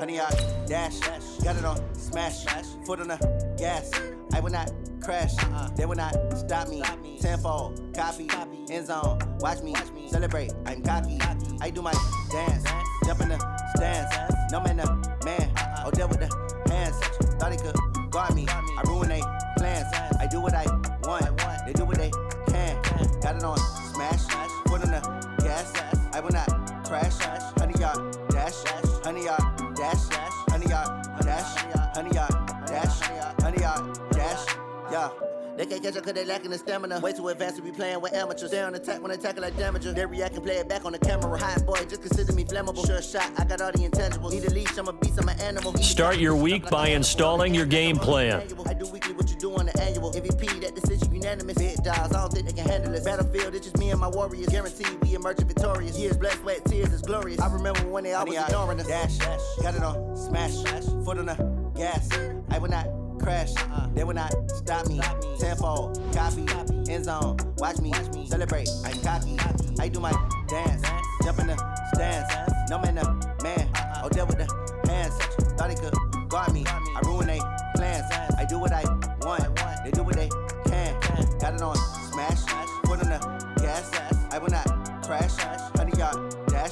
100-yard dash. Got it on smash. Foot on the gas. I will not crash. They will not stop me. Tenfold, copy, end zone. Watch me celebrate. I'm cocky. I do my dance. Jump in the stands. No man, man. Oh, deal with the hands. Thought he could guard me. I ruin they plans. I do what I want. They do what they can. Got it on smash. Foot on the gas. I will not crash. 100-yard dash. 100-yard dash. 100-yard dash. 100-yard dash. 100-yard dash. Yeah. They can't catch up cause they lacking the stamina. Way too advanced to be playing with amateurs. Stay on attack when they tackle like damager. They react and play it back on the camera. Hot boy, just consider me flammable. Sure shot, I got all the intangibles. Need a leash, I'm a beast, I'm an animal. Start your week by installing your game plan. I do weekly what you do on the annual. MVP, that decision unanimous. Big dials, I don't think they can handle it. Battlefield, it's just me and my warriors. Guaranteed we emerge victorious. Years, blood, sweat, tears, it's glorious. I remember when they always ignoring us. Dash, got it on smash. Foot on the gas. I will not crash. They will not stop me. Tenfold, copy, end zone. Watch me celebrate. I'm cocky. I do my dance. Jump in the stands. No man, man. Oh, deal with the hands. Thought he could guard me. I ruin they plans. I do what I want. They do what they can. Got it on smash. Foot on the gas. I will not crash. 100-yard dash.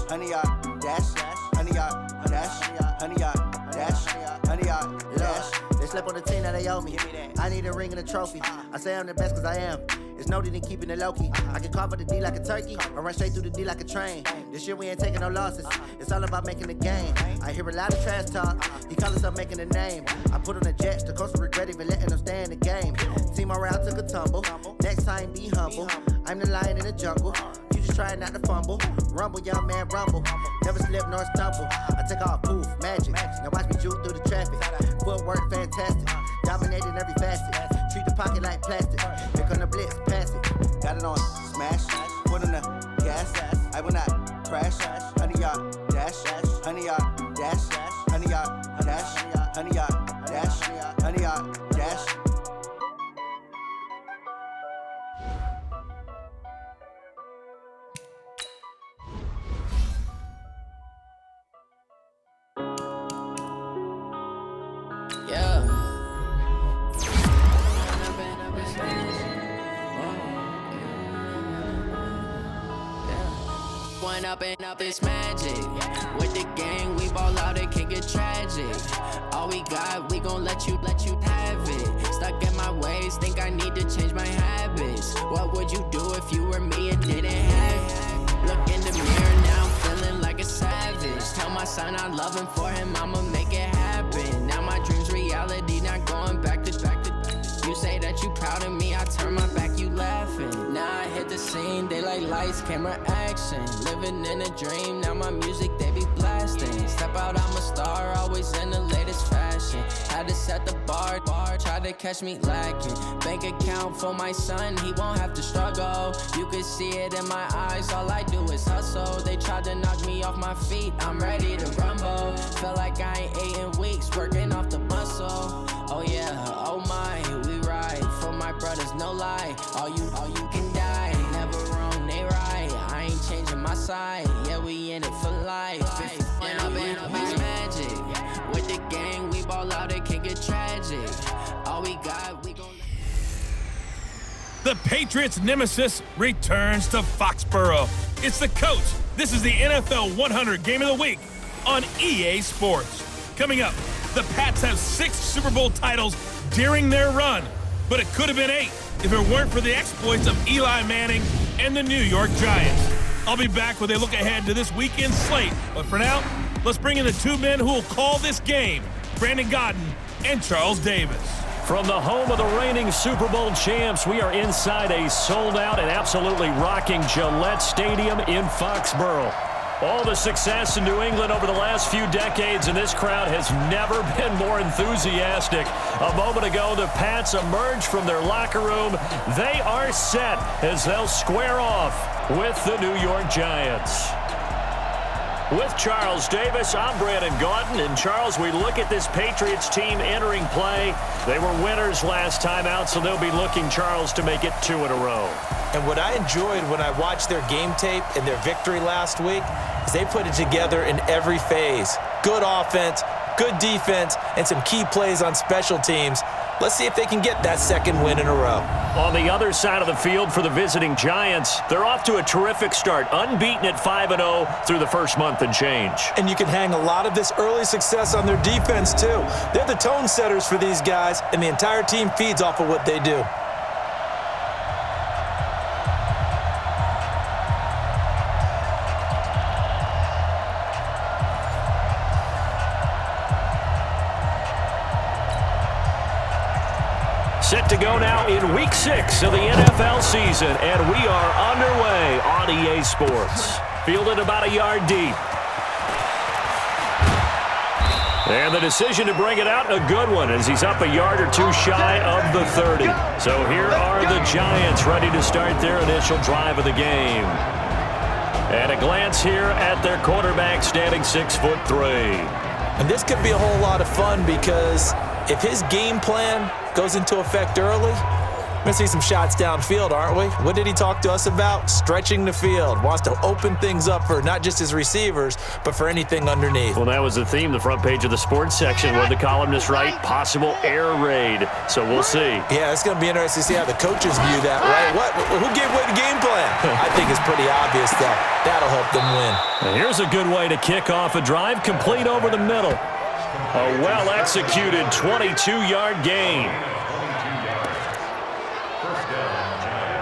100-yard dash. 100-yard dash. 100-yard dash. 100-yard dash. They slept on the team that they owe me. I need a ring and a trophy. I say I'm the best cause I am. It's noted in keeping it low-key. I can carve for the D like a turkey, or run straight through the D like a train. This year we ain't taking no losses. It's all about making the game. I hear a lot of trash talk. He call us up making a name. I put on the Jets. The coach will regret even letting them stay in the game. Team morale took a tumble. Next time be humble. I'm the lion in the jungle. You just trying not to fumble. Rumble, young man, rumble. Never slip nor stumble. I take off, poof, magic. Now watch me juke through the traffic. Footwork fantastic. Dominating every facet. Treat the pocket like plastic. Pick on the blitz, pass it. Got it on smash. Foot on the gas. I will not crash. 100-yard dash. 100-yard dash. 100-yard dash. 100-yard dash. 100-yard dash. Up and up, it's magic. With the gang, we ball out, it can get tragic. All we got, we gon' let you have it. Stuck in my ways, think I need to change my habits. What would you do if you were me and didn't have it? Look in the mirror, now I'm feeling like a savage. Tell my son I love him, for him I'ma make it happen. Now my dream's reality, not going back to. You say that you proud of me, I turn my back, you laughing. Now I hit the scene, they like lights, camera, action. Living in a dream, now my music, they be blasting. Step out, I'm a star, always in the latest fashion. Had to set the bar, try to catch me lacking. Bank account for my son, he won't have to struggle. You can see it in my eyes, all I do is hustle. They tried to knock me off my feet, I'm ready to rumble. Felt like I ain't ate in weeks, working off the muscle. Oh yeah, oh my, we ride for my brothers, no lie. All you can die, never wrong, they right. I ain't changing my side, yeah, we in it for life. And I've been magic. With the gang, we ball out, it can get tragic. All we got, we gon' The Patriots' nemesis returns to Foxborough. It's the coach. This is the NFL 100 Game of the Week on EA Sports. Coming up, the Pats have 6 Super Bowl titles during their run, but it could have been 8 if it weren't for the exploits of Eli Manning and the New York Giants. I'll be back with a look ahead to this weekend's slate, but for now, let's bring in the 2 men who will call this game, Brandon Godden and Charles Davis. From the home of the reigning Super Bowl champs, we are inside a sold-out and absolutely rocking Gillette Stadium in Foxborough. All the success in New England over the last few decades, and this crowd has never been more enthusiastic. A moment ago, the Pats emerged from their locker room. They are set as they'll square off with the New York Giants. With Charles Davis, I'm Brandon Gaudin. And Charles, we look at this Patriots team entering play. They were winners last time out, so they'll be looking, Charles, to make it 2 in a row. And what I enjoyed when I watched their game tape and their victory last week is they put it together in every phase. Good offense, good defense, and some key plays on special teams. Let's see if they can get that second win in a row. On the other side of the field for the visiting Giants, they're off to a terrific start, unbeaten at 5-0 through the first month and change. And you can hang a lot of this early success on their defense, too. They're the tone setters for these guys, and the entire team feeds off of what they do. Set to go now in Week 6 of the NFL season, and we are underway on EA Sports. Fielded about a yard deep. And the decision to bring it out, a good one, as he's up a yard or two shy of the 30. So here are the Giants ready to start their initial drive of the game. And a glance here at their quarterback, standing 6'3". And this could be a whole lot of fun because if his game plan goes into effect early, we're going to see some shots downfield, aren't we? What did he talk to us about? Stretching the field. Wants to open things up for not just his receivers, but for anything underneath. Well, that was the theme, the front page of the sports section. What the columnist write? Possible air raid. So we'll see. Yeah, it's going to be interesting to see how the coaches view that, right? Who gave away the game plan? I think it's pretty obvious that that'll help them win. And here's a good way to kick off a drive, complete over the middle. A well-executed 22-yard gain.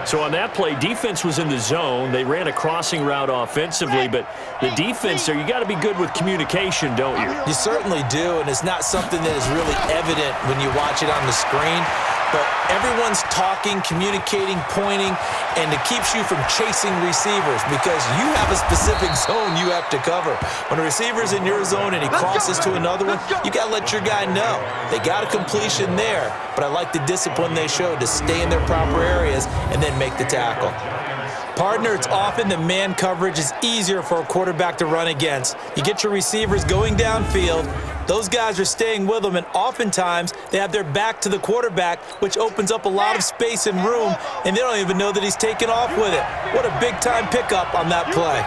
So on that play, defense was in the zone. They ran a crossing route offensively, but the defense there, you got to be good with communication, don't you? You certainly do, and it's not something that is really evident when you watch it on the screen. But everyone's talking, communicating, pointing, and it keeps you from chasing receivers because you have a specific zone you have to cover. When a receiver's in your zone and he crosses to another one, you got to let your guy know. They got a completion there, but I like the discipline they showed to stay in their proper areas and then make the tackle. Partner, it's often that man coverage is easier for a quarterback to run against. You get your receivers going downfield. Those guys are staying with them, and oftentimes they have their back to the quarterback, which opens up a lot of space and room, and they don't even know that he's taken off with it. What a big-time pickup on that play.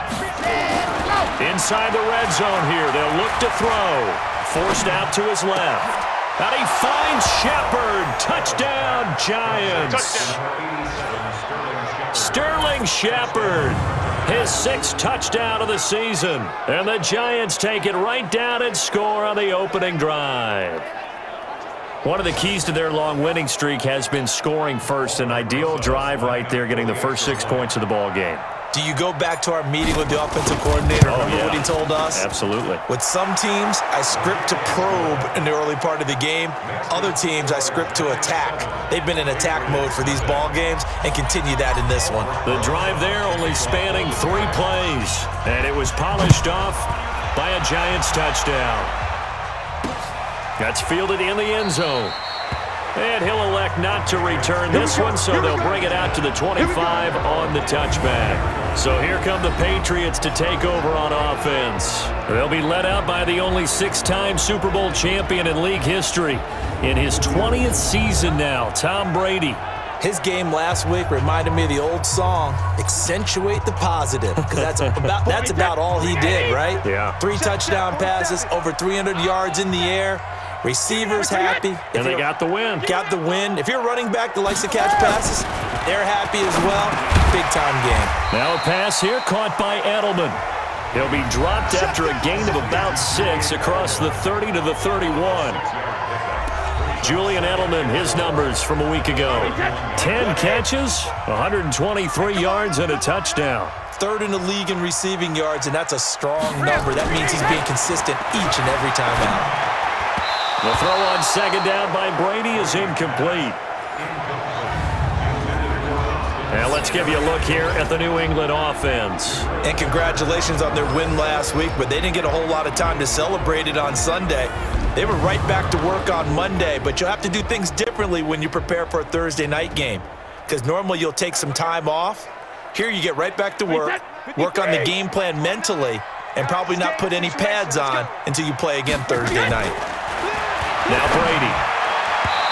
Inside the red zone here, they'll look to throw. Forced out to his left. And he finds Shepard. Touchdown, Giants. Sterling Shepard, his 6th touchdown of the season. And the Giants take it right down and score on the opening drive. One of the keys to their long winning streak has been scoring first. An ideal drive right there, getting the first 6 points of the ball game. Do you go back to our meeting with the offensive coordinator? Remember what he told us? Absolutely. With some teams, I script to probe in the early part of the game. Other teams, I script to attack. They've been in attack mode for these ball games and continue that in this one. The drive there only spanning 3 plays. And it was polished off by a Giants touchdown. That's fielded in the end zone. And he'll elect not to return this one, so they'll bring it out to the 25 on the touchback. So here come the Patriots to take over on offense. They'll be led out by the only 6-time Super Bowl champion in league history. In his 20th season now, Tom Brady. His game last week reminded me of the old song, Accentuate the Positive, because that's about all he did, right? Yeah. 3 touchdown passes, over 300 yards in the air. Receivers happy. And they got the win. Got the win. If you're running back that likes to catch passes, they're happy as well. Big-time game. Now a pass here caught by Edelman. He'll be dropped after a gain of about 6 across the 30 to the 31. Julian Edelman, his numbers from a week ago. 10 catches, 123 yards, and a touchdown. 3rd in the league in receiving yards, and that's a strong number. That means he's being consistent each and every time out. The throw on 2nd down by Brady is incomplete. Now let's give you a look here at the New England offense. And congratulations on their win last week, but they didn't get a whole lot of time to celebrate it on Sunday. They were right back to work on Monday, but you'll have to do things differently when you prepare for a Thursday night game. Because normally you'll take some time off. Here you get right back to work on the game plan mentally, and probably not put any pads on until you play again Thursday night. Now Brady.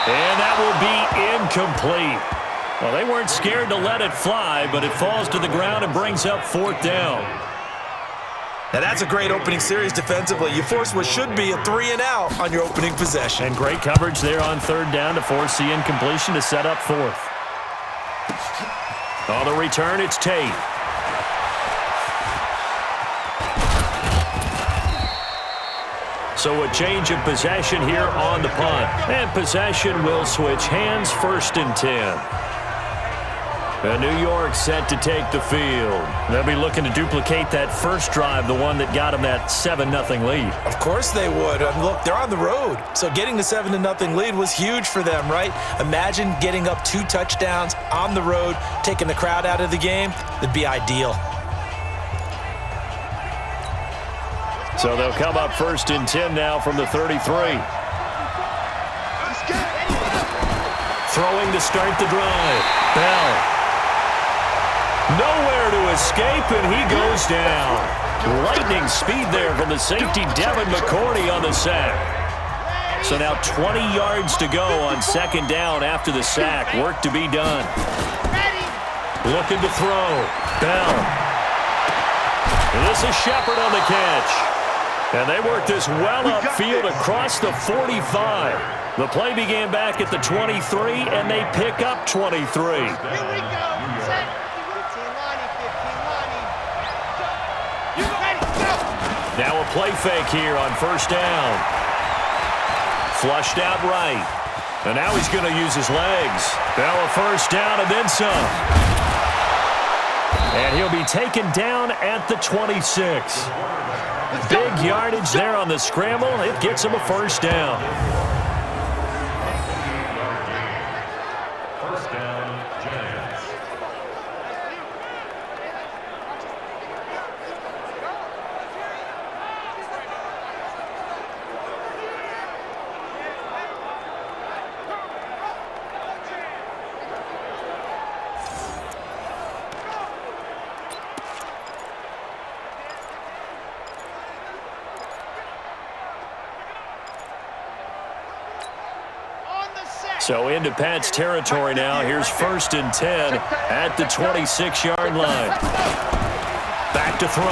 And that will be incomplete. Well, they weren't scared to let it fly, but it falls to the ground and brings up 4th down. Now, that's a great opening series defensively. You force what should be a 3-and-out on your opening possession. And great coverage there on 3rd down to force the incompletion to set up 4th. On the return, it's Tate. So a change of possession here on the punt. And possession will switch hands, 1st and 10. And New York set to take the field. They'll be looking to duplicate that first drive, the one that got them that 7-0 lead. Of course they would. Look, they're on the road. So getting the 7-0 lead was huge for them, right? Imagine getting up 2 touchdowns on the road, taking the crowd out of the game. That'd be ideal. So they'll come up 1st and 10 now from the 33. Throwing to start the drive. Bell. Nowhere to escape, and he goes down. Lightning speed there from the safety, Devin McCourty, on the sack. So now 20 yards to go on 2nd down after the sack. Work to be done. Looking to throw. Bell. And this is Shepard on the catch. And they work this well upfield across the 45. The play began back at the 23, and they pick up 23. Here we go. Set. Now a play fake here on 1st down. Flushed out right. And now he's going to use his legs. Now a 1st down and then some. And he'll be taken down at the 26. Big yardage there on the scramble. It gets him a 1st down. So into Pat's territory now. Here's 1st and 10 at the 26-yard line. Back to throw.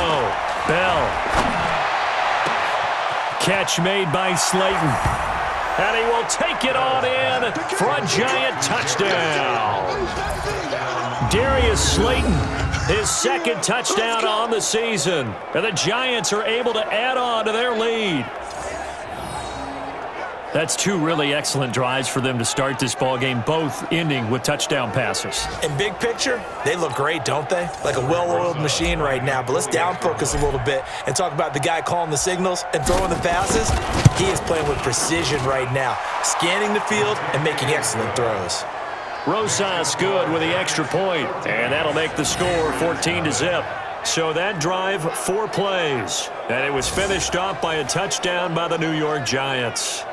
Bell. Catch made by Slayton. And he will take it on in for a Giant touchdown. Darius Slayton, his 2nd touchdown on the season. And the Giants are able to add on to their lead. That's 2 really excellent drives for them to start this ballgame, both ending with touchdown passes. In big picture, they look great, don't they? Like a well-oiled machine right now. But let's down focus a little bit and talk about the guy calling the signals and throwing the passes. He is playing with precision right now, scanning the field and making excellent throws. Rosas good with the extra point, and that'll make the score 14-0. So that drive, 4 plays, and it was finished off by a touchdown by the New York Giants.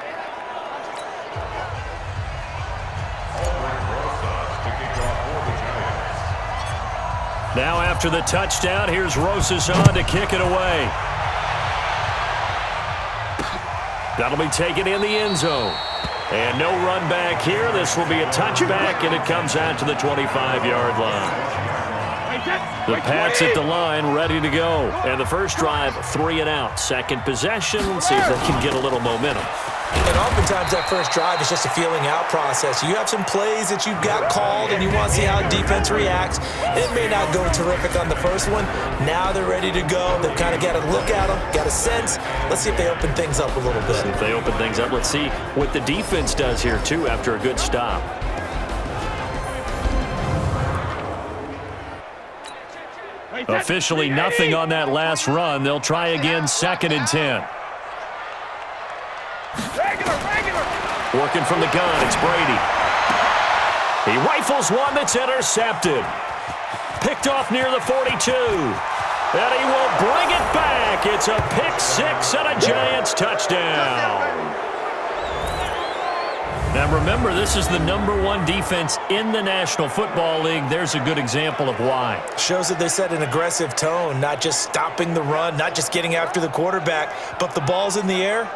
Now after the touchdown, here's Rosas on to kick it away. That'll be taken in the end zone. And no run back here. This will be a touchback, and it comes out to the 25-yard line. The Pats at the line, ready to go. And the first drive, 3-and-out. 2nd possession. Let's see if they can get a little momentum. And oftentimes that first drive is just a feeling out process. You have some plays that you've got called and you want to see how defense reacts. It may not go terrific on the first one. Now they're ready to go. They've kind of got to look at them, got a sense. Let's see if they open things up a little bit. See if they open things up. Let's see what the defense does here, too, after a good stop. Officially nothing on that last run. They'll try again, 2nd and 10. Working from the gun, it's Brady. He rifles one that's intercepted. Picked off near the 42. And he will bring it back. It's a pick 6 and a Giants touchdown. Now remember, this is the #1 defense in the National Football League. There's a good example of why. Shows that they set an aggressive tone, not just stopping the run, not just getting after the quarterback, but the ball's in the air.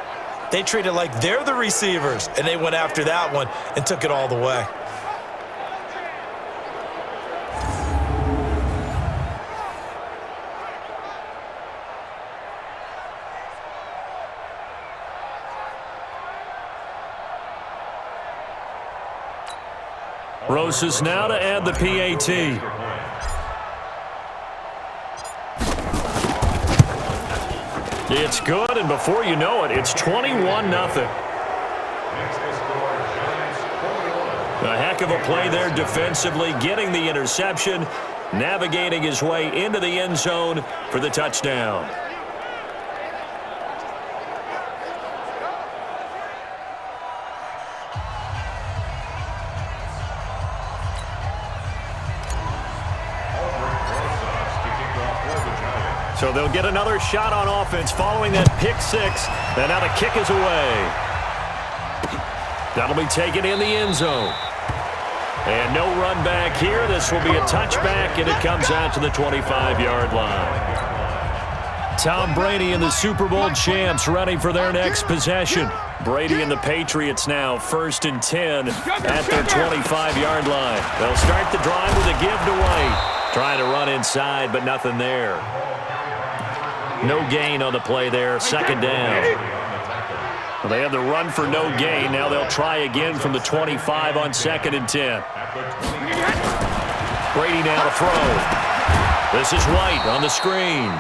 They treat it like they're the receivers, and they went after that one and took it all the way. Rosas now to add the PAT. It's good, and before you know it, it's 21-0. A heck of a play there defensively, getting the interception, navigating his way into the end zone for the touchdown. So they'll get another shot on offense following that pick six. And now the kick is away. That'll be taken in the end zone. And no run back here. This will be a touchback, and it comes out to the 25-yard line. Tom Brady and the Super Bowl champs ready for their next possession. Brady and the Patriots now 1st and 10 at their 25-yard line. They'll start the drive with a give to White. Trying to run inside, but nothing there. No gain on the play there, 2nd down. Well, they have the run for no gain. Now they'll try again from the 25 on 2nd and 10. Brady now to throw. This is White on the screen.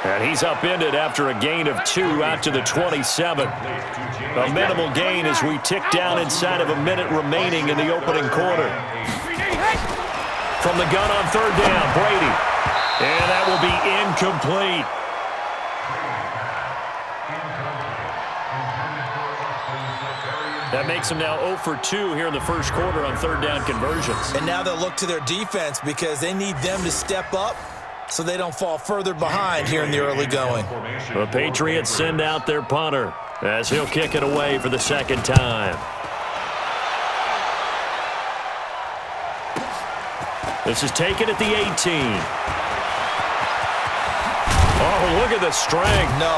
And he's upended after a gain of 2 out to the 27. A minimal gain as we tick down inside of a minute remaining in the opening quarter. From the gun on 3rd down, Brady. And that will be incomplete. That makes them now 0 for 2 here in the first quarter on 3rd down conversions. And now they'll look to their defense because they need them to step up so they don't fall further behind here in the early going. The Patriots send out their punter as he'll kick it away for the 2nd time. This is taken at the 18. Oh, look at the strength. No.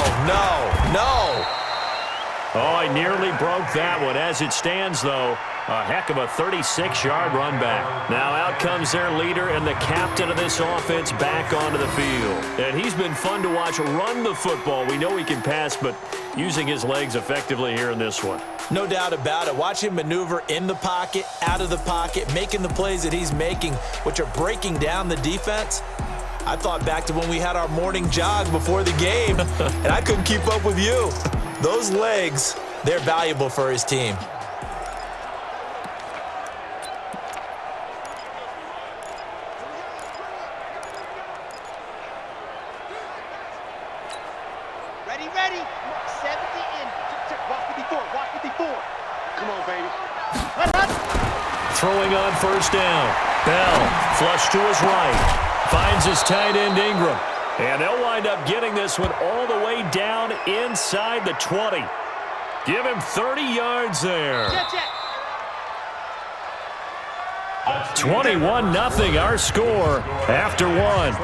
Oh, I nearly broke that one. As it stands, though, a heck of a 36-yard run back. Now out comes their leader and the captain of this offense back onto the field. And he's been fun to watch run the football. We know he can pass, but using his legs effectively here in this one. No doubt about it. Watch him maneuver in the pocket, out of the pocket, making the plays that he's making, which are breaking down the defense. I thought back to when we had our morning jog before the game, and I couldn't keep up with you. Those legs, they're valuable for his team. Ready. 70 in. Walk with the 4. Come on, baby. Throwing on 1st down. Bell, flush to his right. Finds his tight end, Ingram. And they'll wind up getting this one all the way down inside the 20. Give him 30 yards there. 21-0 our score after 1.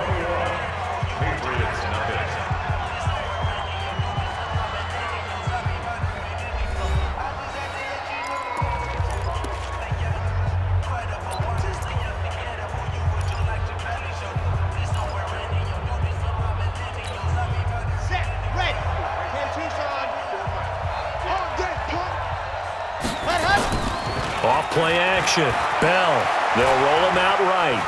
Off-play action. Bell. They'll roll him out right.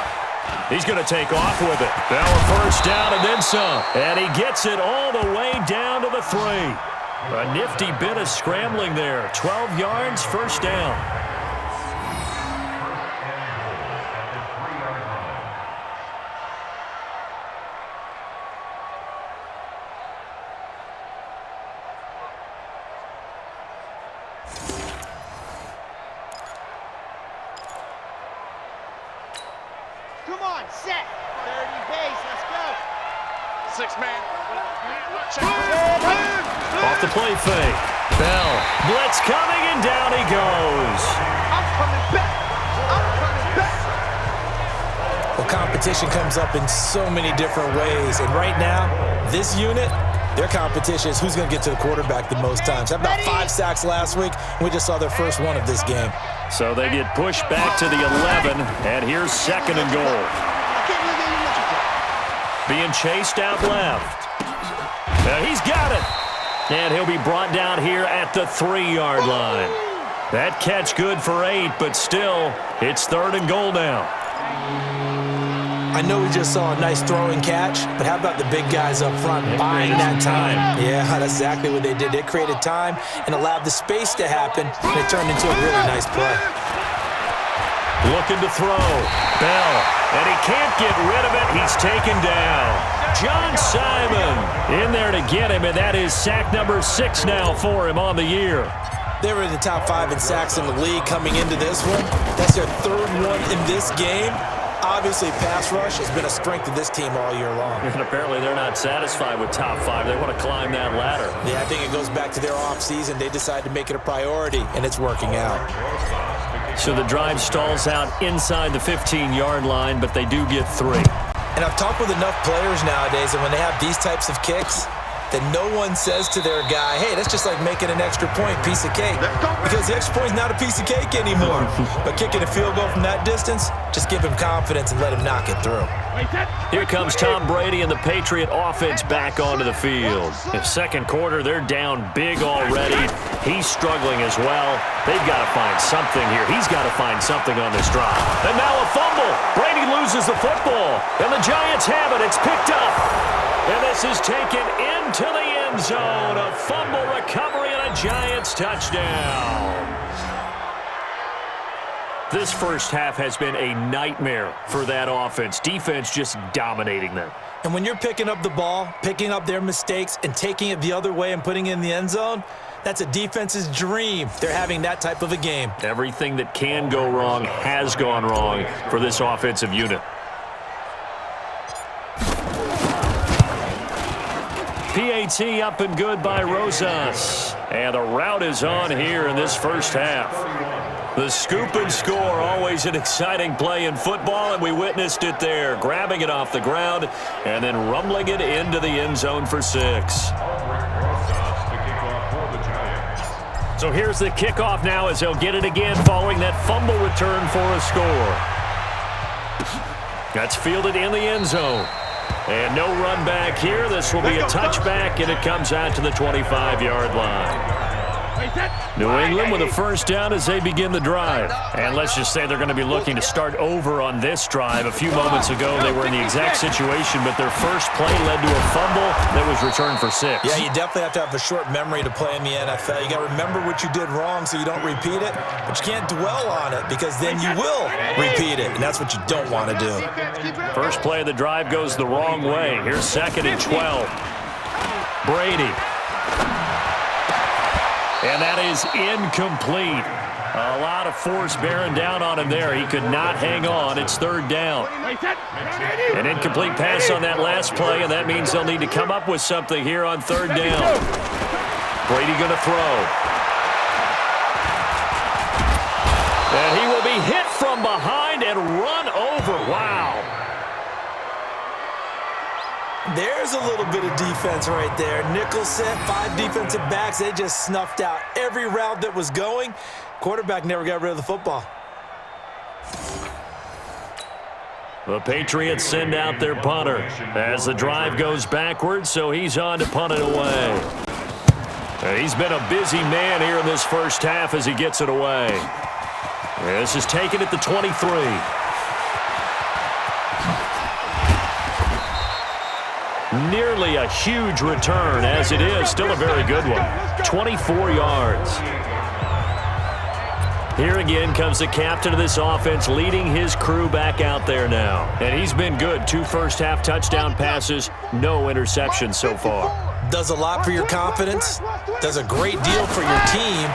He's going to take off with it. Bell a 1st down and then some. And he gets it all the way down to the 3. A nifty bit of scrambling there. 12 yards, 1st down. Come on, set. 30 base, let's go. 6-man. Off the play fake. Bell, blitz coming, and down he goes. I'm coming back. I'm coming back. Well, competition comes up in so many different ways. And right now, this unit, their competition is who's going to get to the quarterback the most times. Had about 5 sacks last week, and we just saw their first one of this game. So they get pushed back to the 11, and here's 2nd and goal. I can't believe you mentioned that. Being chased out left. He's got it. And he'll be brought down here at the 3-yard line. That catch good for 8, but still, it's 3rd and goal now. I know we just saw a nice throwing catch, but how about the big guys up front buying that time? Yeah, that's exactly what they did. They created time and allowed the space to happen, and it turned into a really nice play. Looking to throw. Bell. And he can't get rid of it. He's taken down. John Simon in there to get him, and that is sack number 6 now for him on the year. They were in the top 5 in sacks in the league coming into this one. That's their 3rd one in this game. Obviously, pass rush has been a strength of this team all year long. And apparently they're not satisfied with top 5. They want to climb that ladder. Yeah, I think it goes back to their offseason. They decided to make it a priority, and it's working out. So the drive stalls out inside the 15-yard line, but they do get 3. And I've talked with enough players nowadays, and when they have these types of kicks, that no one says to their guy, hey, that's just like making an extra point, piece of cake. Because the extra point is not a piece of cake anymore. But kicking a field goal from that distance, just give him confidence and let him knock it through. Here comes Tom Brady and the Patriot offense back onto the field. In 2nd quarter, they're down big already. He's struggling as well. They've got to find something here. He's got to find something on this drive. And now a fumble. Brady loses the football. And the Giants have it. It's picked up. And this is taken into the end zone. A fumble recovery and a Giants touchdown. This first half has been a nightmare for that offense. Defense just dominating them. And when you're picking up the ball, picking up their mistakes, and taking it the other way and putting it in the end zone, that's a defense's dream. They're having that type of a game. Everything that can go wrong has gone wrong for this offensive unit. PAT up and good by Rosas. And the route is on here in this first half. The scoop and score, always an exciting play in football, and we witnessed it there. Grabbing it off the ground and then rumbling it into the end zone for 6. So here's the kickoff now as they'll get it again following that fumble return for a score. That's fielded in the end zone. And no run back here. This will be a touchback, and it comes out to the 25-yard line. New England with a first down as they begin the drive. And let's just say they're going to be looking to start over on this drive. A few moments ago, they were in the exact situation, but their first play led to a fumble that was returned for 6. Yeah, you definitely have to have a short memory to play in the NFL. You got to remember what you did wrong so you don't repeat it, but you can't dwell on it because then you will repeat it, and that's what you don't want to do. First play of the drive goes the wrong way. Here's 2nd and 12. Brady. And that is incomplete. A lot of force bearing down on him there. He could not hang on. It's 3rd down. An incomplete pass on that last play, and that means they'll need to come up with something here on 3rd down. Brady going to throw. And he will be hit from behind and run over. Wow. There's a little bit of defense right there. Nickel set, 5 defensive backs. They just snuffed out every route that was going. Quarterback never got rid of the football. The Patriots send out their punter as the drive goes backwards, so he's on to punt it away. He's been a busy man here in this first half as he gets it away. This is taken at the 23. Nearly a huge return, as it is. Still a very good one. 24 yards. Here again comes the captain of this offense, leading his crew back out there now. And he's been good. 2 first-half touchdown passes, no interceptions so far. Does a lot for your confidence. Does a great deal for your team.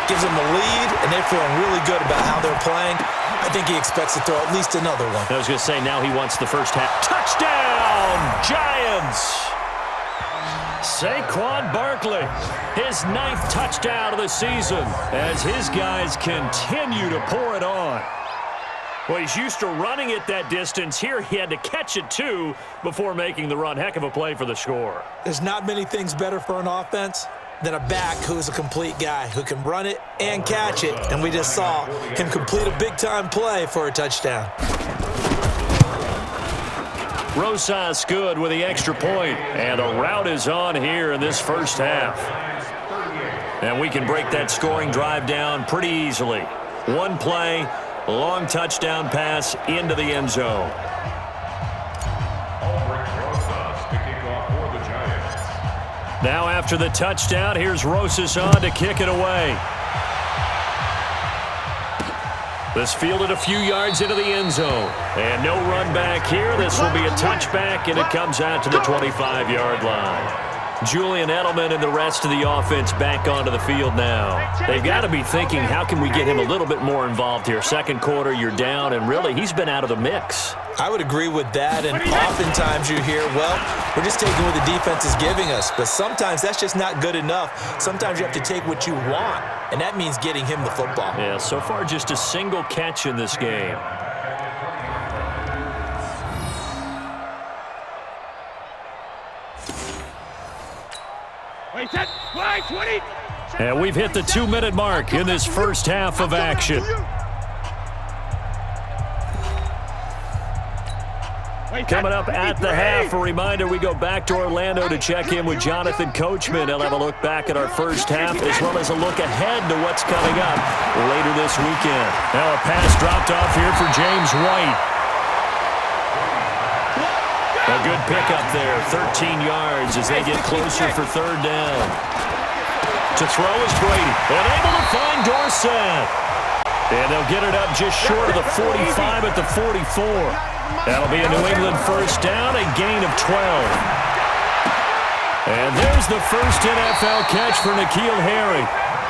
Gives them a lead, and they're feeling really good about how they're playing. I think he expects to throw at least another one. I was going to say, now he wants the first half. Touchdown, Giants! Saquon Barkley, his 9th touchdown of the season as his guys continue to pour it on. Well, he's used to running it that distance. Here he had to catch it, too, before making the run. Heck of a play for the score. There's not many things better for an offense than a back who's a complete guy, who can run it and catch it. And we just saw him complete a big-time play for a touchdown. Rosas good with the extra point, and a rout is on here in this first half. And we can break that scoring drive down pretty easily. One play, long touchdown pass into the end zone. Now after the touchdown, here's Rosas on to kick it away. This fielded a few yards into the end zone. And no run back here. This will be a touchback, and it comes out to the 25-yard line. Julian Edelman and the rest of the offense back onto the field now. They've got to be thinking, how can we get him a little bit more involved here? Second quarter, you're down, and really, he's been out of the mix. I would agree with that, and oftentimes you hear, well, we're just taking what the defense is giving us. But sometimes that's just not good enough. Sometimes you have to take what you want, and that means getting him the football. Yeah, so far just a single catch in this game. And we've hit the 2-minute mark in this first half of action. Coming up at the half, a reminder, we go back to Orlando to check in with Jonathan Coachman. He'll have a look back at our first half as well as a look ahead to what's coming up later this weekend. Now a pass dropped off here for James White. A good pickup there, 13 yards as they get closer for third down. To throw is Brady, and able to find Dorsett. And they'll get it up just short of the 45 at the 44. That'll be a New England first down, a gain of 12. And there's the first NFL catch for N'Keal Harry.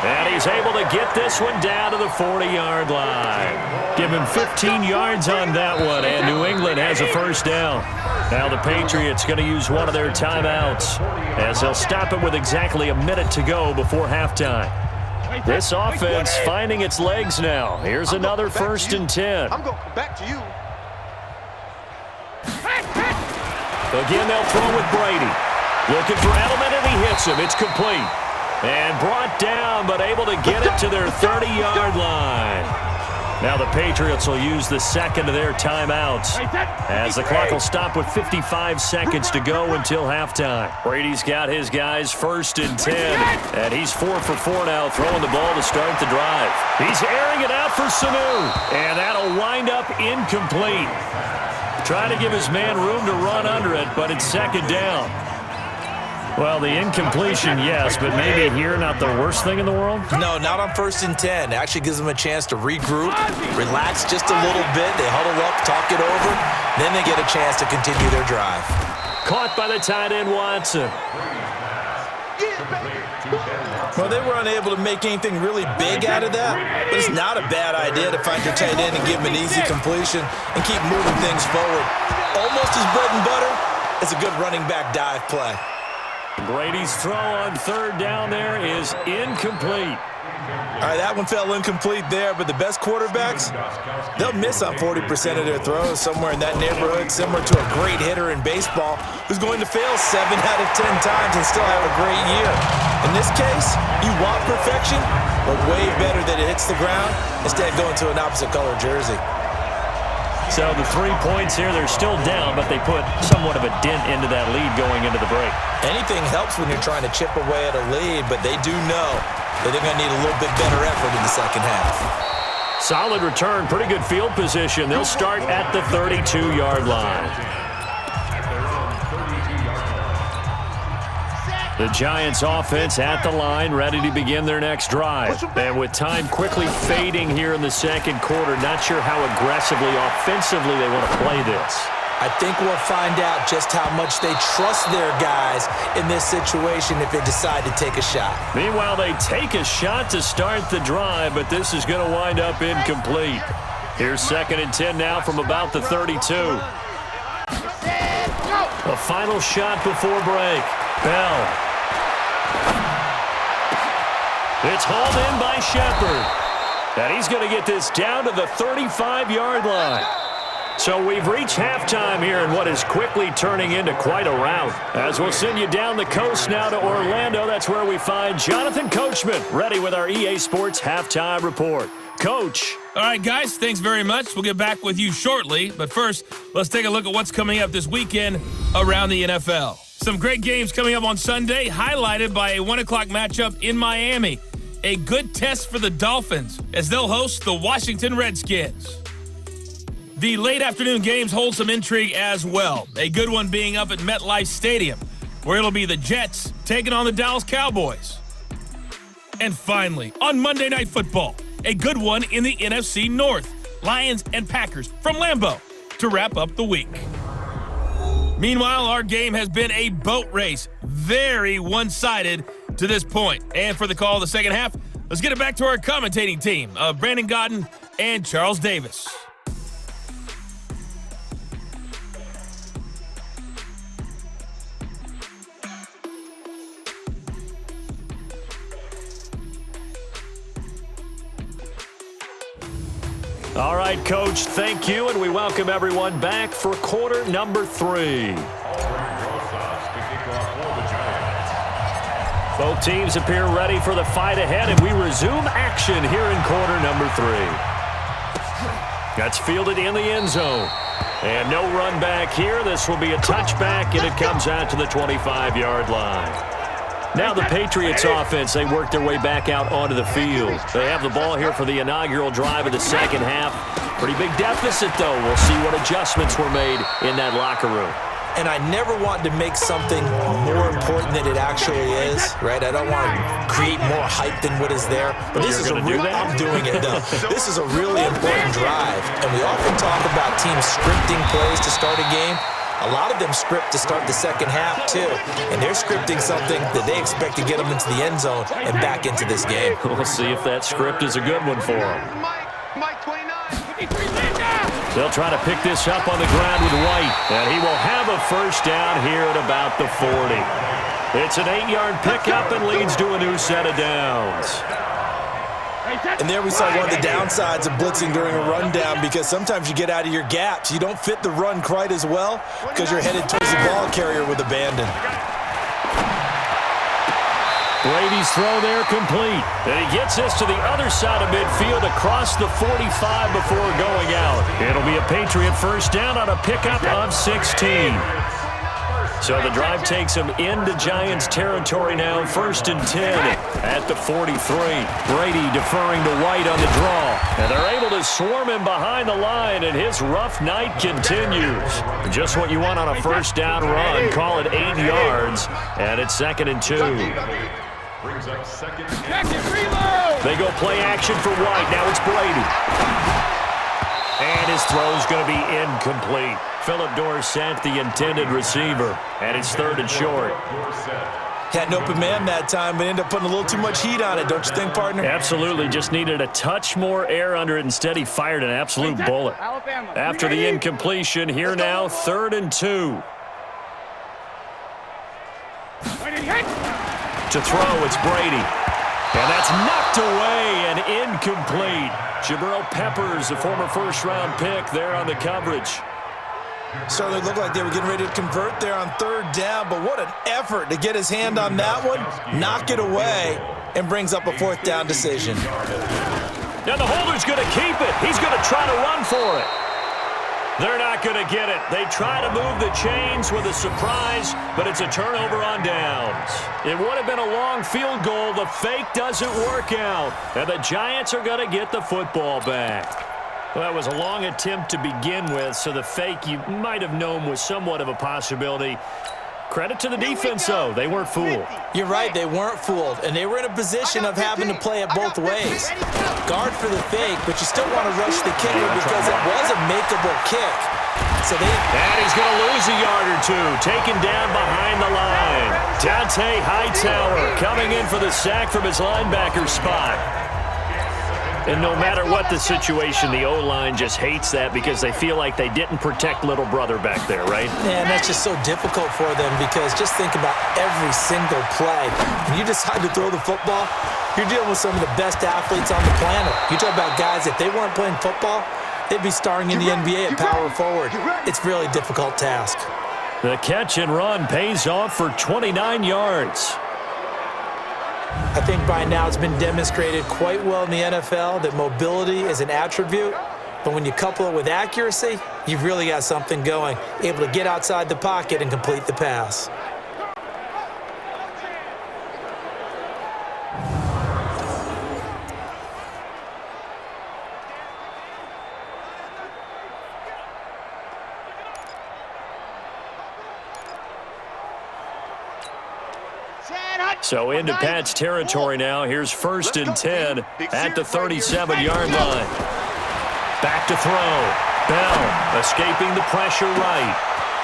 And he's able to get this one down to the 40-yard line. Give him 15 yards on that one, and New England has a first down. Now the Patriots going to use one of their timeouts as they'll stop it with exactly a minute to go before halftime. This offense finding its legs now. Here's another 1st and 10. I'm going to come back to you. Again, they'll throw with Brady. Looking for Edelman, and he hits him. It's complete. And brought down, but able to get it to their 30-yard line. Now the Patriots will use the second of their timeouts as the clock will stop with 55 seconds to go until halftime. Brady's got his guys 1st and 10, and he's 4 for 4 now, throwing the ball to start the drive. He's airing it out for Sanu, and that'll wind up incomplete. Trying to give his man room to run under it, but it's second down. Well, the incompletion, yes, but maybe here not the worst thing in the world? No, not on 1st and 10. It actually gives them a chance to regroup, relax just a little bit. They huddle up, talk it over, then they get a chance to continue their drive. Caught by the tight end, Watson. Well, they were unable to make anything really big out of that, but it's not a bad idea to find your tight end and give him an easy completion and keep moving things forward. Almost as bread and butter as a good running back dive play. Brady's throw on third down there is incomplete. All right, that one fell incomplete there, but the best quarterbacks, they'll miss on 40% of their throws, somewhere in that neighborhood, similar to a great hitter in baseball who's going to fail 7 out of 10 times and still have a great year. In this case, you want perfection, but way better that it hits the ground instead of going to an opposite color jersey. So the 3 points here, they're still down, but they put somewhat of a dent into that lead going into the break. Anything helps when you're trying to chip away at a lead, but they do know that they're going to need a little bit better effort in the second half. Solid return, pretty good field position. They'll start at the 32-yard line. The Giants offense at the line, ready to begin their next drive. And with time quickly fading here in the second quarter, not sure how aggressively, offensively they want to play this. I think we'll find out just how much they trust their guys in this situation if they decide to take a shot. Meanwhile, they take a shot to start the drive, but this is going to wind up incomplete. Here's 2nd and 10 now from about the 32. A final shot before break. Bell. It's hauled in by Shepard. And he's going to get this down to the 35-yard line. So we've reached halftime here in what is quickly turning into quite a rout. As we'll send you down the coast now to Orlando, that's where we find Jonathan Coachman, ready with our EA Sports Halftime Report. Coach. All right, guys, thanks very much. We'll get back with you shortly. But first, let's take a look at what's coming up this weekend around the NFL. Some great games coming up on Sunday, highlighted by a 1 o'clock matchup in Miami. A good test for the Dolphins as they'll host the Washington Redskins. The late afternoon games hold some intrigue as well. A good one being up at MetLife Stadium, where it'll be the Jets taking on the Dallas Cowboys. And finally, on Monday Night Football, a good one in the NFC North. Lions and Packers from Lambeau to wrap up the week. Meanwhile, our game has been a boat race. Very one-sided to this point. And for the call of the second half, let's get it back to our commentating team of Brandon Godden and Charles Davis. All right, Coach, thank you, and we welcome everyone back for quarter number 3. Both teams appear ready for the fight ahead, and we resume action here in quarter number 3. That's fielded in the end zone. And no run back here. This will be a touchback, and it comes out to the 25-yard line. Now the Patriots offense, they work their way back out onto the field. They have the ball here for the inaugural drive of the second half. Pretty big deficit, though. We'll see what adjustments were made in that locker room. And I never want to make something more important than it actually is, right? I don't want to create more hype than what is there. But this is a real, I'm doing it, though. This is a really important drive. And we often talk about teams scripting plays to start a game. A lot of them script to start the second half, too. And they're scripting something that they expect to get them into the end zone and back into this game. We'll see if that script is a good one for them. They'll try to pick this up on the ground with White, and he will have a first down here at about the 40. It's an 8-yard pickup and leads to a new set of downs. And there we saw one of the downsides of blitzing during a rundown, because sometimes you get out of your gaps. You don't fit the run quite as well because you're headed towards the ball carrier with abandon. Brady's throw there complete. And he gets this to the other side of midfield across the 45 before going out. It'll be a Patriot first down on a pickup of 16. So the drive takes him into Giants territory now, 1st and 10 at the 43. Brady deferring to White on the draw. And they're able to swarm him behind the line, and his rough night continues. Just what you want on a first down run. Call it 8 yards, and it's 2nd and 2. They go play action for White. Now it's Brady. And his throw's going to be incomplete. Philip Dorsett, the intended receiver, and it's 3rd and short. Had an open man that time, but ended up putting a little too much heat on it, don't you think, partner? Absolutely. Just needed a touch more air under it. Instead, he fired an absolute bullet. After the incompletion, here now, 3rd and 2. To throw, it's Brady. And that's knocked away and incomplete. Jabril Peppers, the former first-round pick, there on the coverage. Certainly looked like they were getting ready to convert there on 3rd down, but what an effort to get his hand on that one, knock it away, and brings up a 4th down decision. Now the holder's going to keep it. He's going to try to run for it. They're not going to get it. They try to move the chains with a surprise, but it's a turnover on downs. It would have been a long field goal. The fake doesn't work out, and the Giants are going to get the football back. Well, that was a long attempt to begin with, so the fake you might have known was somewhat of a possibility. Credit to the defense, though. They weren't fooled. You're right, they weren't fooled, and they were in a position of having to play it both ways. Guard for the fake, but you still want to rush the kicker because it was a makeable kick. And he's going to lose a yard or two, taken down behind the line. Dante Hightower coming in for the sack from his linebacker spot. And no matter what the situation, the O-line just hates that because they feel like they didn't protect little brother back there, right? Yeah, and that's just so difficult for them because just think about every single play. When you decide to throw the football, you're dealing with some of the best athletes on the planet. You talk about guys, if they weren't playing football, they'd be starring in the NBA at power forward. It's a really difficult task. The catch and run pays off for 29 yards. I think by now it's been demonstrated quite well in the NFL that mobility is an attribute, but when you couple it with accuracy, you've really got something going, able to get outside the pocket and complete the pass. So into Pat's territory now. Here's 1st and 10 at the 37-yard line. Back to throw. Bell escaping the pressure right.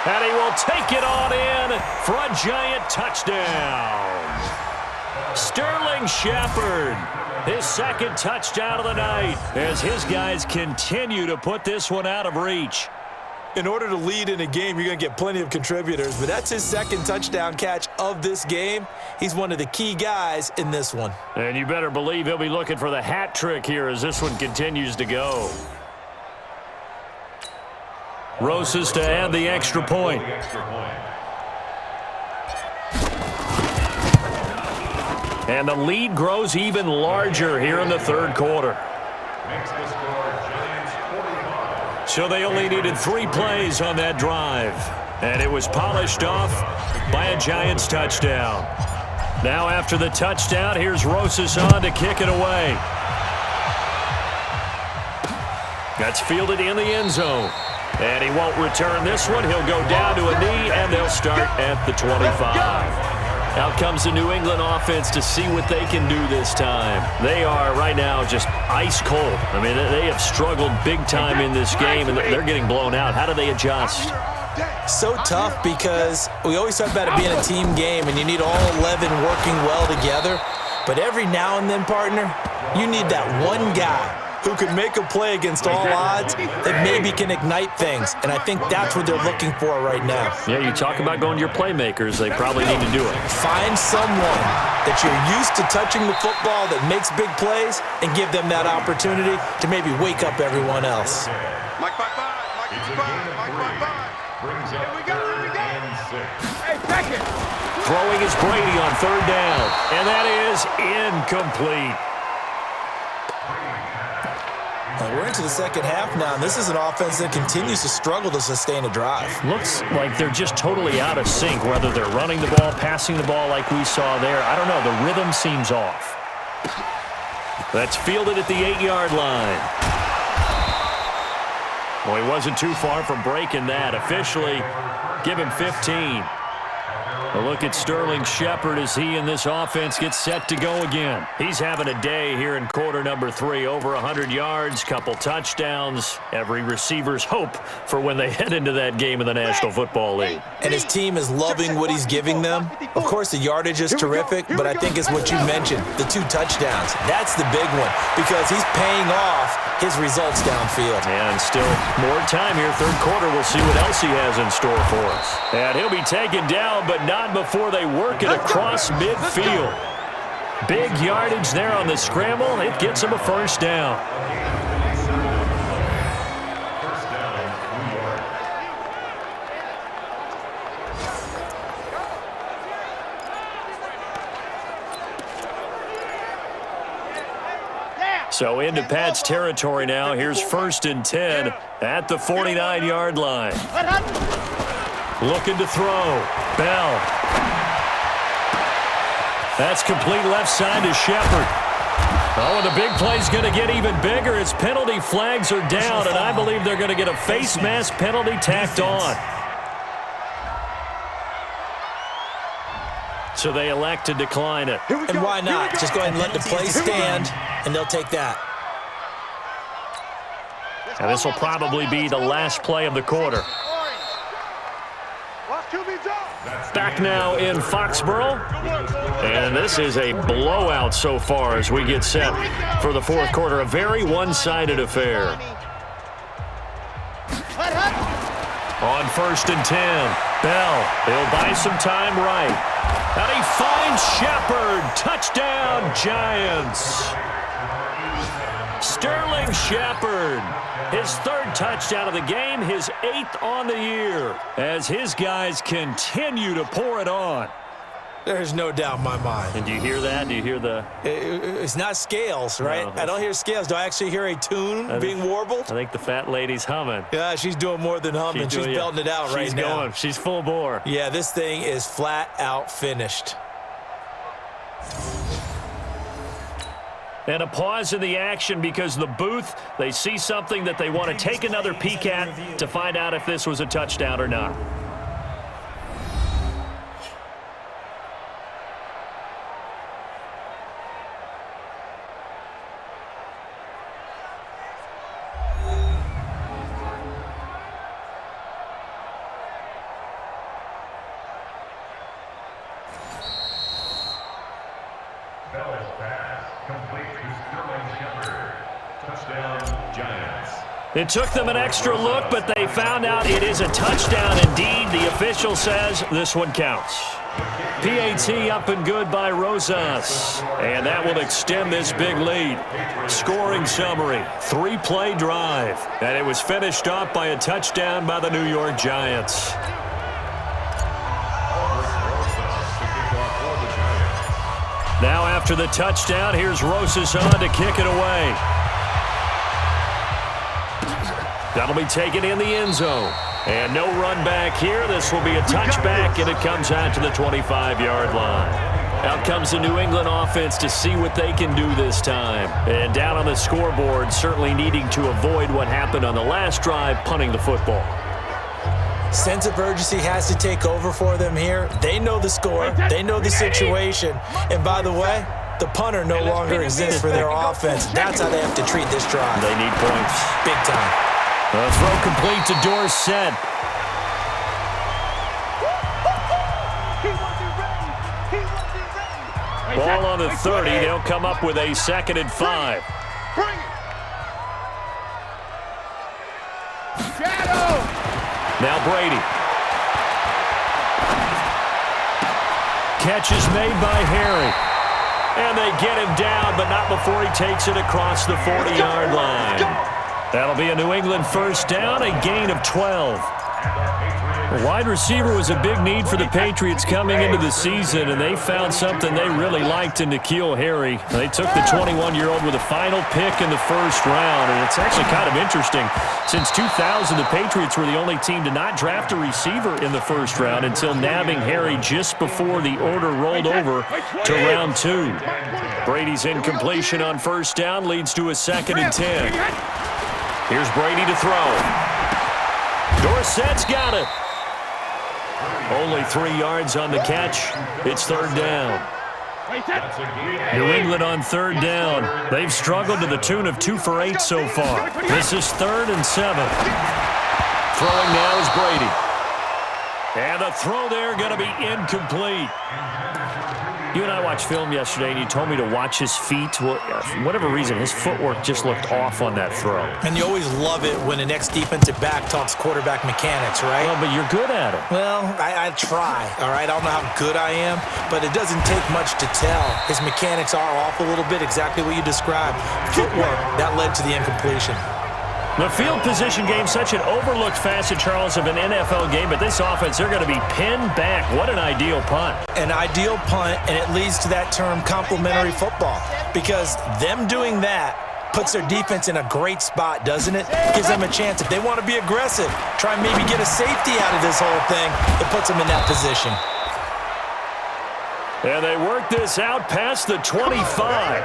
And he will take it on in for a giant touchdown. Sterling Shepard, his 2nd touchdown of the night as his guys continue to put this one out of reach. In order to lead in a game, you're going to get plenty of contributors, but that's his 2nd touchdown catch of this game. He's one of the key guys in this one. And you better believe he'll be looking for the hat trick here as this one continues to go. Rosas to add the extra point. And the lead grows even larger here in the 3rd quarter. So they only needed 3 plays on that drive. And it was polished off by a Giants touchdown. Now after the touchdown, here's Rosas on to kick it away. That's fielded in the end zone. And he won't return this one. He'll go down to a knee, and they'll start at the 25. Out comes the New England offense to see what they can do this time. They are right now just ice cold. I mean, they have struggled big time in this game, and they're getting blown out. How do they adjust? So tough because we always talk about it being a team game, and you need all 11 working well together. But every now and then, partner, you need that one guy who can make a play against all odds that maybe can ignite things. And I think that's what they're looking for right now. Yeah, you talk about going to your playmakers. They probably need to do it. Find someone that you're used to touching the football that makes big plays and give them that opportunity to maybe wake up everyone else. Mike 5-5. Mike 5-5. Here we go. Hey, second. Throwing is Brady on 3rd down. And that is incomplete. We're into the 2nd half now, and this is an offense that continues to struggle to sustain a drive. Looks like they're just totally out of sync, whether they're running the ball, passing the ball like we saw there. I don't know. The rhythm seems off. That's fielded at the 8-yard line. Well, he wasn't too far from breaking that. Officially, give him 15. A look at Sterling Shepard as he and this offense gets set to go again. He's having a day here in quarter number 3. Over 100 yards, couple touchdowns. Every receiver's hope for when they head into that game in the National Football League. And his team is loving what he's giving them. Of course, the yardage is terrific, but I think it's what you mentioned, the 2 touchdowns. That's the big one because he's paying off his results downfield. And still more time here. 3rd quarter, we'll see what else he has in store for us. And he'll be taken down, but not before they work it across midfield. Big yardage there on the scramble. It gets him a 1st down. So into Pat's territory now. Here's 1st and 10 at the 49-yard line. Looking to throw. Bell. That's complete left side to Shepard. Oh, and the big play's going to get even bigger. Its penalty flags are down, and I believe they're going to get a face mask penalty tacked on. So they elect to decline it. And why not? Just go ahead and let the play stand, and they'll take that. And this will probably be the last play of the quarter. Watch 2 Back now in Foxborough. And this is a blowout so far as we get set for the fourth quarter. A very one-sided affair. On 1st and 10, Bell, he'll buy some time right. And he finds Shepard. Touchdown, Giants. Sterling Shepard, his 3rd touchdown of the game, his 8th on the year, as his guys continue to pour it on. There's no doubt in my mind. And do you hear that? Do you hear the... It's not scales, right? No, I don't hear scales. Do I actually hear a tune being warbled? I think the fat lady's humming. Yeah, she's doing more than humming. She's belting it out right now. She's going. She's full bore. Yeah, this thing is flat out finished. And a pause in the action because the booth, they see something that they want to take another peek at to find out if this was a touchdown or not. It took them an extra look, but they found out it is a touchdown indeed. The official says this one counts. PAT up and good by Rosas. And that will extend this big lead. Scoring summary, 3-play drive. And it was finished off by a touchdown by the New York Giants. Now after the touchdown, here's Rosas on to kick it away. That'll be taken in the end zone. And no run back here. This will be a touchback, and it comes out to the 25-yard line. Out comes the New England offense to see what they can do this time. And down on the scoreboard, certainly needing to avoid what happened on the last drive, punting the football. Sense of urgency has to take over for them here. They know the score. They know the situation. And by the way, the punter no longer exists for their offense. That's how they have to treat this drive. They need points. Big time. The throw complete to Dorsett. Ball on the 30. They'll come up with a 2nd and 5. Now Brady. Catch is made by Harry. And they get him down, but not before he takes it across the 40-yard line. That'll be a New England first down, a gain of 12. A wide receiver was a big need for the Patriots coming into the season, and they found something they really liked in N'Keal Harry. They took the 21-year-old with a final pick in the first round, and it's actually kind of interesting. Since 2000, the Patriots were the only team to not draft a receiver in the first round until nabbing Harry just before the order rolled over to round 2. Brady's incompletion on first down leads to a 2nd and 10. Here's Brady to throw. Dorsett's got it. Only 3 yards on the catch. It's 3rd down. New England on 3rd down. They've struggled to the tune of 2 for 8 so far. This is 3rd and 7. Throwing now is Brady. And the throw there going to be incomplete. You and I watched film yesterday, and you told me to watch his feet. Well, for whatever reason, his footwork just looked off on that throw. And you always love it when the next defensive back talks quarterback mechanics, right? Well, but you're good at it. Well, I try, all right? I don't know how good I am, but it doesn't take much to tell. His mechanics are off a little bit, exactly what you described. Footwork, that led to the incompletion. The field position game, such an overlooked facet, Charles, of an NFL game, but this offense, they're going to be pinned back. What an ideal punt. An ideal punt, and it leads to that term complementary football, because them doing that puts their defense in a great spot, doesn't it? Gives them a chance. If they want to be aggressive, try and maybe get a safety out of this whole thing, it puts them in that position. And they work this out past the 25.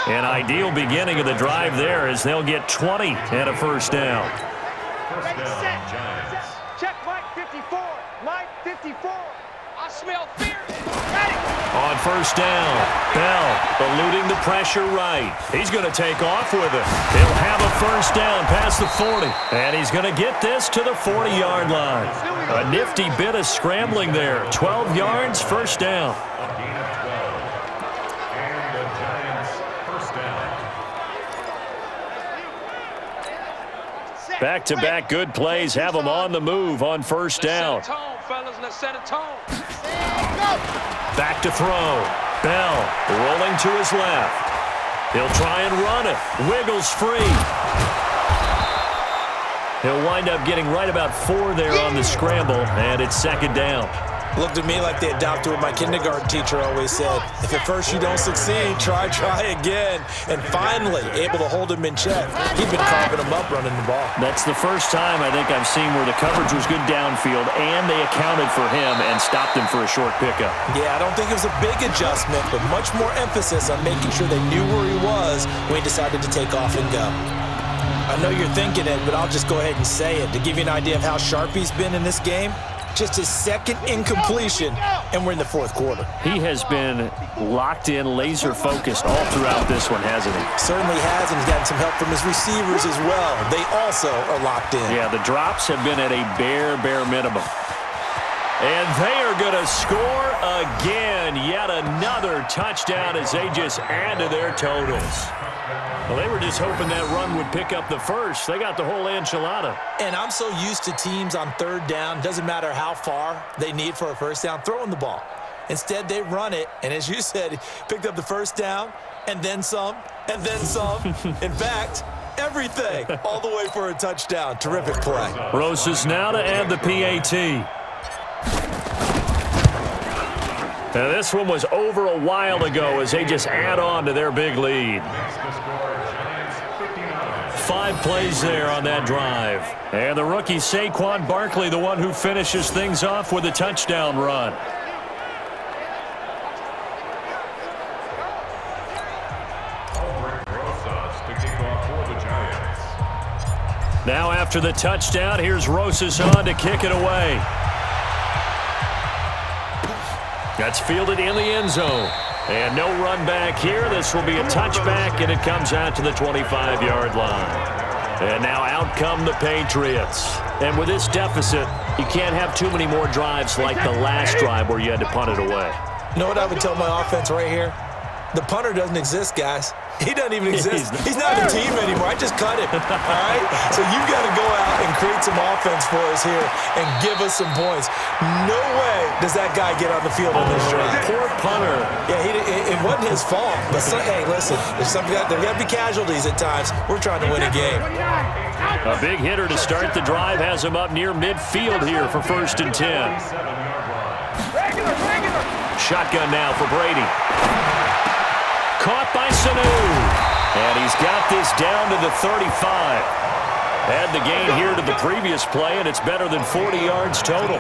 An ideal beginning of the drive there as they'll get 20 and a first down. Check Mike 54. Mike 54. I smell fear. Got it. On first down, Bell eluding the pressure right. He's going to take off with it. He'll have a first down past the 40. And he's going to get this to the 40-yard line. A nifty bit of scrambling there. 12 yards, first down. Back-to-back good plays have them on the move on first down. Let's set a tone. Back to throw. Bell rolling to his left. He'll try and run it. Wiggles free. He'll wind up getting right about 4 there on the scramble, and it's second down. Looked to me like they adopted what my kindergarten teacher always said. If at first you don't succeed, try again. And finally, able to hold him in check. He'd been carving him up running the ball. That's the first time I think I've seen where the coverage was good downfield and they accounted for him and stopped him for a short pickup. Yeah, I don't think it was a big adjustment, but much more emphasis on making sure they knew where he was when he decided to take off and go. I know you're thinking it, but I'll just go ahead and say it. To give you an idea of how sharp he's been in this game, just his second incompletion, and we're in the fourth quarter. He has been locked in, laser-focused all throughout this one, hasn't he? Certainly has, and he's gotten some help from his receivers as well. They also are locked in. Yeah, the drops have been at a bare minimum. And they are going to score again. Yet another touchdown as they just add to their totals. Well, they were just hoping that run would pick up the first. They got the whole enchilada. And I'm so used to teams on third down, doesn't matter how far they need for a first down, throwing the ball. Instead, they run it, and as you said, picked up the first down, and then some, and then some. In fact, everything, all the way for a touchdown. Terrific play. Rosas now to add the PAT. Now, this one was over a while ago as they just add on to their big lead. 5 plays there on that drive. And the rookie Saquon Barkley, the one who finishes things off with a touchdown run. Now after the touchdown, here's Rosas on to kick it away. That's fielded in the end zone. And no run back here. This will be a touchback, and it comes out to the 25-yard line. And now out come the Patriots. And with this deficit, you can't have too many more drives like the last drive where you had to punt it away. You know what I would tell my offense right here? The punter doesn't exist, guys. He doesn't even exist. He's not a team anymore. I just cut him, all right? So you've got to go out and create some offense for us here and give us some points. No way does that guy get on the field on this drive. Poor punter. Yeah, it wasn't his fault. But, hey, listen, there's got to be casualties at times. We're trying to win a game. A big hitter to start the drive has him up near midfield here for 1st and 10. Shotgun now for Brady. Caught by Sanu. And he's got this down to the 35. Add the gain here to the previous play, and it's better than 40 yards total.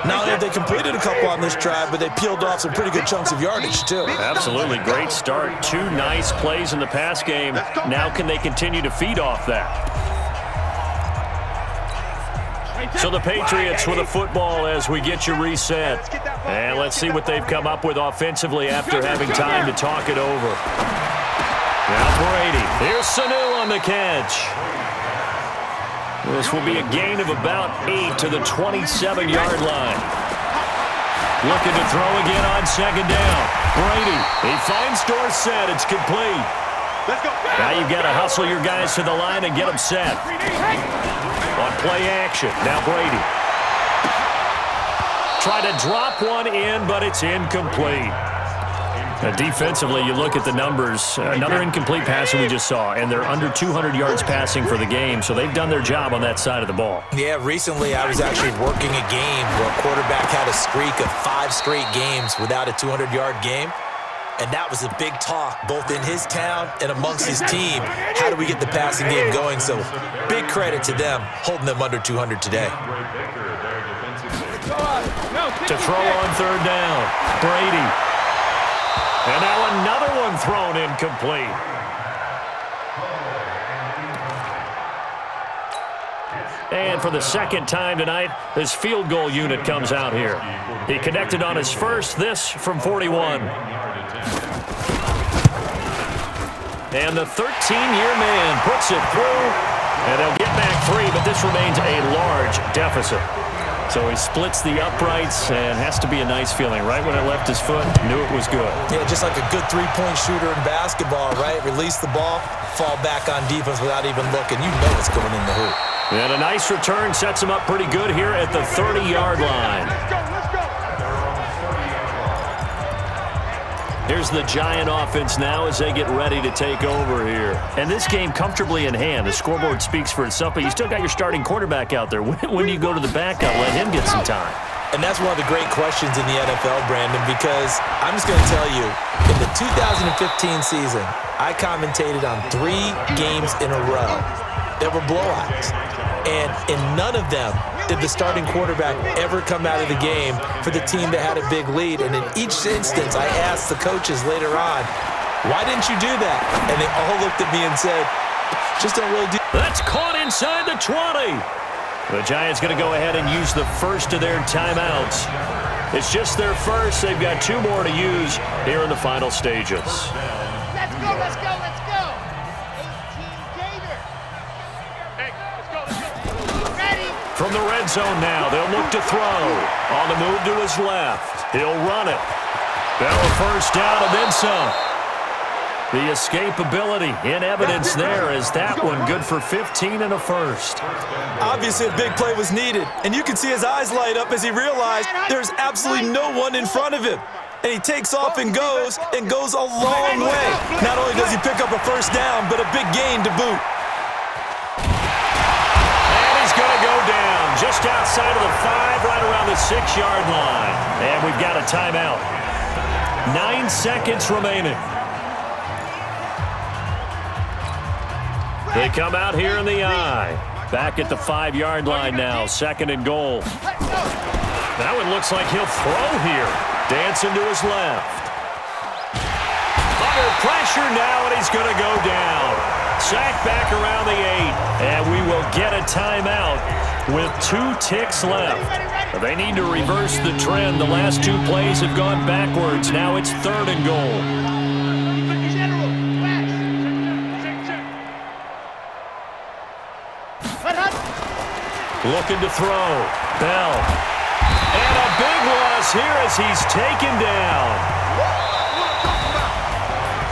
Not only have they completed a couple on this drive, but they peeled off some pretty good chunks of yardage, too. Absolutely. Great start. 2 nice plays in the pass game. Now can they continue to feed off that? So the Patriots with a football as we get you reset. And let's see what they've come up with offensively after having time to talk it over. Now Brady. Here's Sanu on the catch. This will be a gain of about 8 to the 27-yard line. Looking to throw again on 2nd down. Brady. He finds Dorsett. It's complete. Now you've got to hustle your guys to the line and get them set. On play action, now Brady. Try to drop one in, but it's incomplete. Now defensively, you look at the numbers. Another incomplete pass that we just saw, and they're under 200 yards passing for the game, so they've done their job on that side of the ball. Yeah, recently I was actually working a game where a quarterback had a streak of 5 straight games without a 200-yard game. And that was a big talk, both in his town and amongst his team. How do we get the passing game going? So big credit to them, holding them under 200 today. To throw on 3rd down, Brady. And now another one thrown incomplete. And for the second time tonight, this field goal unit comes out here. He connected on his first, this from 41. And the 13-year man puts it through, and they'll get back 3, but this remains a large deficit. So he splits the uprights, and has to be a nice feeling. Right when it left his foot, knew it was good. Yeah, just like a good three-point shooter in basketball, right? Release the ball, fall back on defense without even looking. You know it's going in the hoop. And a nice return sets him up pretty good here at the 30-yard line. Let's go. Here's the Giant offense now as they get ready to take over here. And this game comfortably in hand. The scoreboard speaks for itself, but you still got your starting quarterback out there. When do you go to the backup? Let him get some time. And that's one of the great questions in the NFL, Brandon, because I'm just going to tell you, in the 2015 season, I commentated on 3 games in a row that were blowouts. And in none of them did the starting quarterback ever come out of the game for the team that had a big lead. And in each instance, I asked the coaches later on, why didn't you do that? And they all looked at me and said, just don't really do that. That's caught inside the 20. The Giants going to go ahead and use the first of their timeouts. It's just their first. They've got 2 more to use here in the final stages. Let's go, let's go, let's go. 18 Gator. Hey, let's go. Ready? From the red zone now, they'll look to throw. On the move to his left. He'll run it. Now a first down and then some. The escapability in evidence there as that one good for 15 and a first. Obviously, a big play was needed, and you can see his eyes light up as he realized there's absolutely no one in front of him. And he takes off and goes a long way. Not only does he pick up a first down, but a big gain to boot. And he's going to go down just outside of the 5, right around the 6-yard line. And we've got a timeout. 9 seconds remaining. They come out here in the eye. Back at the 5-yard line now, 2nd and goal. That one looks like he'll throw here. Dancing to his left. Under pressure now, and he's going to go down. Sacked back around the 8, and we will get a timeout with 2 ticks left. They need to reverse the trend. The last 2 plays have gone backwards. Now it's 3rd and goal. Looking to throw. Bell. And a big loss here as he's taken down.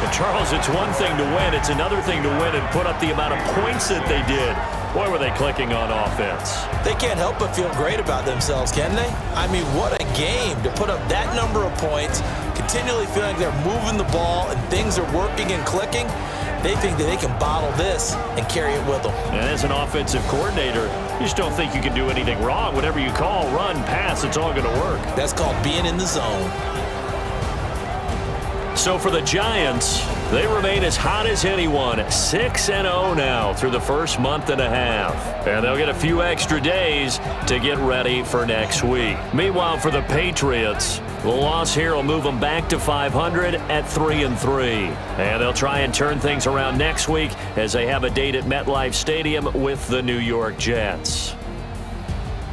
And Charles, it's one thing to win. It's another thing to win and put up the amount of points that they did. Boy, were they clicking on offense. They can't help but feel great about themselves, can they? I mean, what a game to put up that number of points, continually feeling like they're moving the ball and things are working and clicking. They think that they can bottle this and carry it with them. And as an offensive coordinator, you just don't think you can do anything wrong. Whatever you call, run, pass, it's all going to work. That's called being in the zone. So for the Giants, they remain as hot as anyone, 6-0 now through the first month and a half. And they'll get a few extra days to get ready for next week. Meanwhile, for the Patriots, the loss here will move them back to 500 at 3-3. And they'll try and turn things around next week as they have a date at MetLife Stadium with the New York Jets.